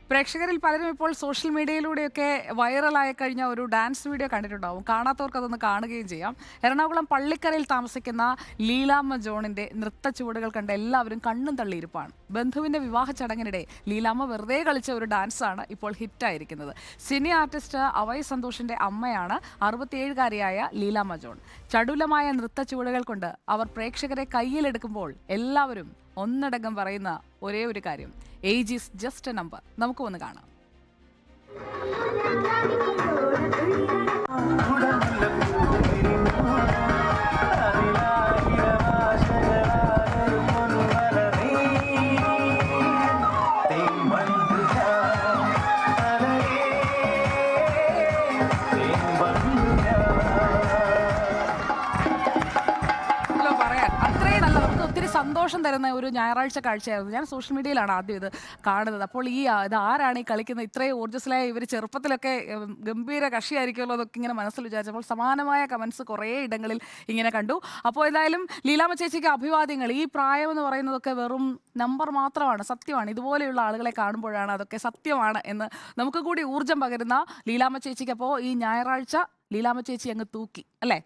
പ്രേക്ഷകരിൽ പലരും ഇപ്പോൾ സോഷ്യൽ മീഡിയയിലൂടെയൊക്കെ വൈറലായി കഴിഞ്ഞ ഒരു ഡാൻസ് വീഡിയോ കണ്ടിട്ടുണ്ടാവും. കാണാത്തവർക്ക് അതൊന്ന് കാണുകയും ചെയ്യാം. എറണാകുളം പള്ളിക്കരയിൽ താമസിക്കുന്ന ലീലാമ്മ ജോണിന്റെ നൃത്ത ചുവടുകൾ കണ്ട് എല്ലാവരും കണ്ണും തള്ളിയിരിപ്പാണ്. ബന്ധുവിന്റെ വിവാഹ ചടങ്ങിനിടെ ലീലാമ്മ വെറുതെ കളിച്ച ഒരു ഡാൻസാണ് ഇപ്പോൾ ഹിറ്റായിരിക്കുന്നത്. സിനി ആർട്ടിസ്റ്റ് അവൈ സന്തോഷിന്റെ അമ്മയാണ് 67കാരിയായ ലീലാമ്മ ജോൺ. ചടുലമായ നൃത്ത ചുവടുകൾ കൊണ്ട് അവർ പ്രേക്ഷകരെ കയ്യിലെടുക്കുമ്പോൾ എല്ലാവരും ഒന്നടങ്കം പറയുന്ന ഒരേ ഒരു കാര്യം, age is just A number. നമുക്ക് ഒന്ന് കാണാം. സന്തോഷം തരുന്ന ഒരു ഞായറാഴ്ച കാഴ്ചയായിരുന്നു. ഞാൻ സോഷ്യൽ മീഡിയയിലാണ് ആദ്യം ഇത് കാണുന്നത്. അപ്പോൾ ഇത് ആരാണ് ഈ കളിക്കുന്നത്, ഇത്രയും ഊർജ്ജസ്വലായ ഇവർ ചെറുപ്പത്തിലൊക്കെ ഗംഭീര കക്ഷിയായിരിക്കുമല്ലോ എന്നൊക്കെ ഇങ്ങനെ മനസ്സിൽ വിചാരിച്ചപ്പോൾ സമാനമായ കമൻസ് കുറേ ഇടങ്ങളിൽ ഇങ്ങനെ കണ്ടു. അപ്പോൾ ഏതായാലും ലീലാമ്മ ചേച്ചിക്ക് അഭിവാദ്യങ്ങൾ. ഈ പ്രായം എന്ന് പറയുന്നതൊക്കെ വെറും നമ്പർ മാത്രമാണ്, സത്യമാണ്. ഇതുപോലെയുള്ള ആളുകളെ കാണുമ്പോഴാണ് അതൊക്കെ സത്യമാണ് എന്ന് നമുക്ക് കൂടി ഊർജ്ജം പകരുന്ന ലീലാമ്മ ചേച്ചിക്ക് അപ്പോൾ ഈ ഞായറാഴ്ച ലീലാമ്മ ചേച്ചി അങ്ങ് തൂക്കി അല്ലേ?